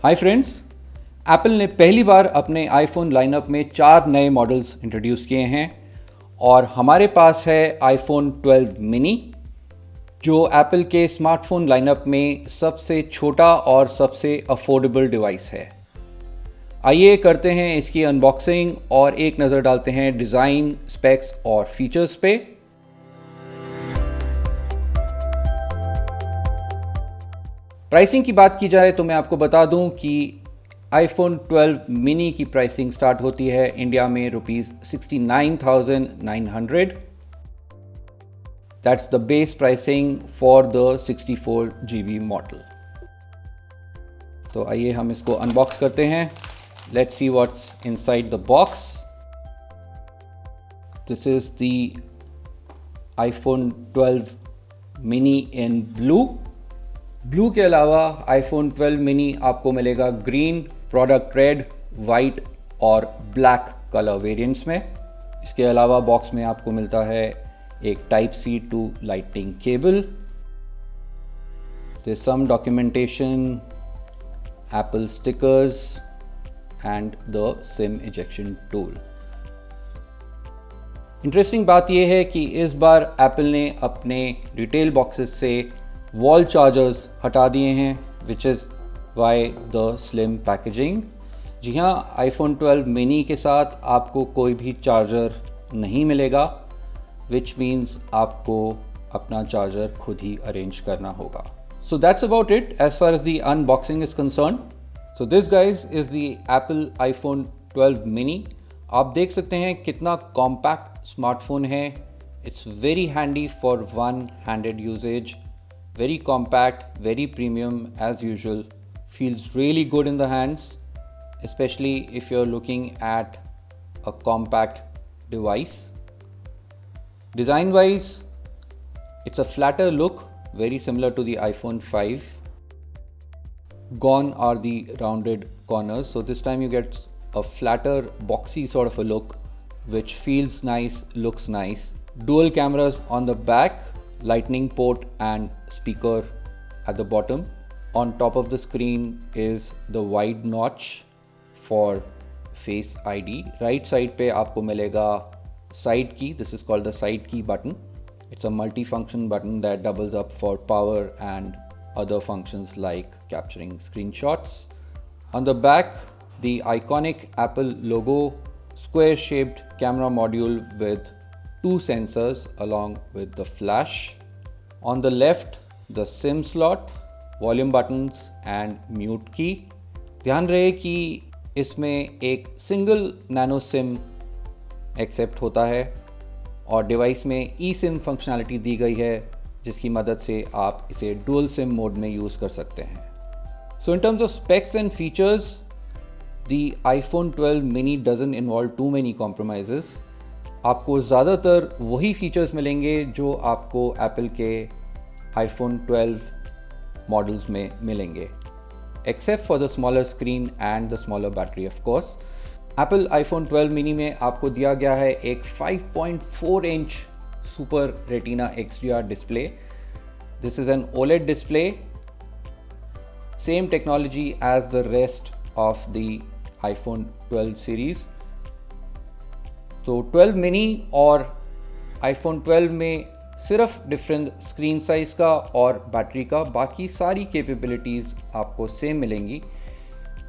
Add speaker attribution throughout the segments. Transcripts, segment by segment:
Speaker 1: Hi friends, Apple ने पहली बार अपने आईफोन लाइनअप में 4 नए मॉडल्स इंट्रोड्यूस किए हैं और हमारे पास है आईफोन 12 मिनी, जो एप्पल के स्मार्टफोन लाइनअप में सबसे छोटा और सबसे अफोर्डेबल डिवाइस है। आइए करते हैं इसकी अनबॉक्सिंग और एक नज़र डालते हैं डिज़ाइन, स्पेक्स और फीचर्स पे। प्राइसिंग की बात की जाए तो मैं आपको बता दूं कि आईफोन 12 मिनी की प्राइसिंग स्टार्ट होती है इंडिया में ₹69,900। That's the base pricing for the 64GB model. तो आइए हम इसको अनबॉक्स करते हैं। Let's see what's inside the box. This is the iPhone 12 mini in blue के अलावा आईफोन 12 मिनी आपको मिलेगा ग्रीन, प्रोडक्ट रेड, वाइट और ब्लैक कलर वेरिएंट्स में। इसके अलावा बॉक्स में आपको मिलता है एक Type-C to lightning cable. There some documentation, Apple stickers and the SIM ejection tool. Interesting बात यह है कि इस बार एप्पल ने अपने रिटेल बॉक्सेस से वॉल चार्जर्स हटा दिए हैं, which is why the slim packaging. जी हाँ, आईफोन 12 मिनी के साथ आपको कोई भी चार्जर नहीं मिलेगा, विच मीन्स आपको अपना चार्जर खुद ही अरेंज करना होगा। So that's about it as far as the unboxing is concern. So this guys is the Apple iPhone 12 mini. आप देख सकते हैं कितना कॉम्पैक्ट स्मार्टफोन है। It's very handy for one handed usages. Very compact, very premium as usual. Feels really good in the hands, especially if you're looking at a compact device. Design wise, it's a flatter look, very similar to the iPhone 5. Gone are the rounded corners, so this time you get a flatter, boxy sort of a look, which feels nice, looks nice. Dual cameras on the back, lightning port and speaker at the bottom. On top of the screen is the wide notch for Face ID. Right side पे आपको मिलेगा side key. This is called the side key button. It's a multi-function button that doubles up for power and other functions like capturing screenshots. On the back, the iconic Apple logo, square-shaped camera module with 2 sensors along with the flash. On the left, the SIM slot, volume buttons and mute key. ध्यान रहे कि इसमें एक single nano SIM accept होता है और device में eSIM functionality दी गई है, जिसकी मदद से आप इसे डुअल सिम मोड में यूज़ कर सकते हैं। So in terms of specs and features, the iPhone 12 mini doesn't involve too many compromises. आपको ज़्यादातर वही फीचर्स मिलेंगे जो आपको एप्पल के आईफोन 12 मॉडल्स में मिलेंगे, except for the smaller screen and the smaller battery of course. Apple iPhone 12 mini में आपको दिया गया है एक 5.4 inch super retina XDR display. This is an OLED display, same technology as the rest of the iPhone 12 series. तो 12 mini और iPhone 12 में सिर्फ डिफरेंस स्क्रीन साइज़ का और बैटरी का, बाकी सारी कैपेबिलिटीज़ आपको सेम मिलेंगी,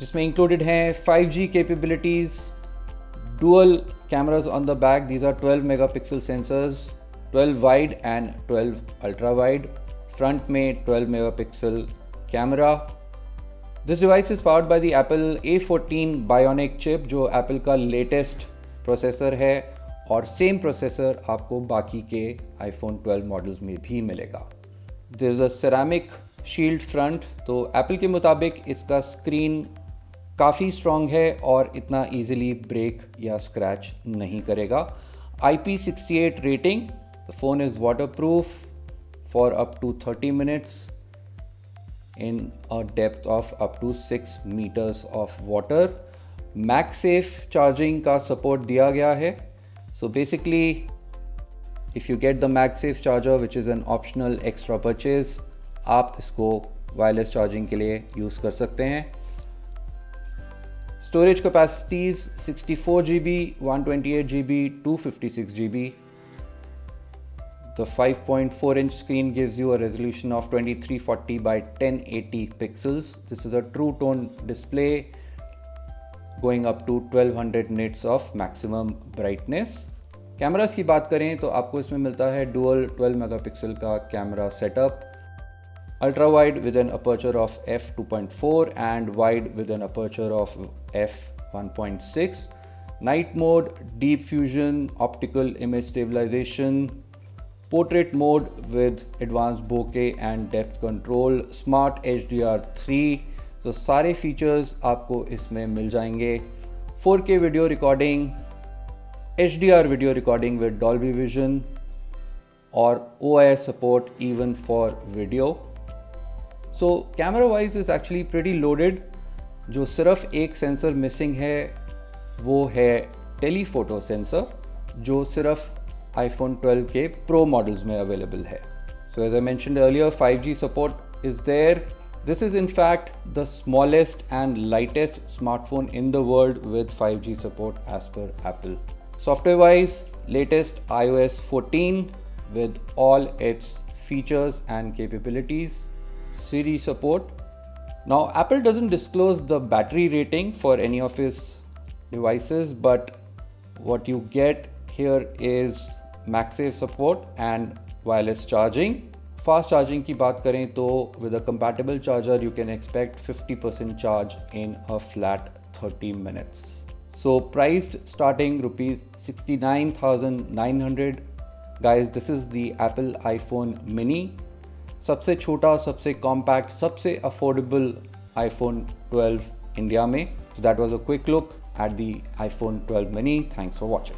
Speaker 1: जिसमें इंक्लूडेड हैं 5G capabilities, dual cameras on the back. These are 12 megapixel sensors, 12 wide and 12 ultra wide. Front में 12 megapixel camera. This device is powered by the Apple A14 bionic chip, जो Apple का latest processor है और same processor आपको बाकी के iPhone 12 models में भी मिलेगा। There is a ceramic shield front, तो एप्पल के मुताबिक इसका स्क्रीन काफ़ी स्ट्रॉन्ग है और इतना इजीली ब्रेक या स्क्रैच नहीं करेगा। IP68 रेटिंग। The phone is waterproof for up to 30 minutes in a depth of up to 6 meters of water. MagSafe charging का support दिया गया है. So basically, if you get the MagSafe charger, which is an optional extra purchase, आप इसको wireless charging के लिए use कर सकते हैं. Storage capacities 64 GB, 128 GB, 256 GB. The 5.4 inch screen gives you a resolution of 2340 by 1080 pixels. This is a true tone display going up to 1200 nits of maximum brightness. Cameras की बात करें तो आपको इसमें मिलता है डुअल 12 मेगापिक्सल का camera setup, ultra wide with an aperture of f2.4 and wide with an aperture of f1.6, night mode, deep fusion, optical image stabilization, portrait mode with advance bokeh and depth control, smart HDR3। तो सारे फीचर्स आपको इसमें मिल जाएंगे। 4K video recording, HDR video recording with Dolby Vision or OIS support even for video. So camera wise is actually pretty loaded. जो सिर्फ एक सेंसर मिसिंग है वो है टेलीफोटो सेंसर, जो सिर्फ iPhone 12 के Pro models में अवेलेबल है। So as I mentioned earlier, 5G support is there. This is in fact the smallest and lightest smartphone in the world with 5G support as per Apple. Software wise, latest iOS 14 with all its features and capabilities, Siri support. Now Apple doesn't disclose the battery rating for any of its devices, but what you get here is MagSafe support and wireless charging. Fast charging की बात करें तो with a compatible charger you can expect 50% charge in a flat 30 minutes. So priced starting rupees 69,900. Guys, this is the Apple iPhone mini. सबसे छोटा, सबसे compact, सबसे affordable iPhone 12 India में. So that was a quick look at the iPhone 12 mini. Thanks for watching.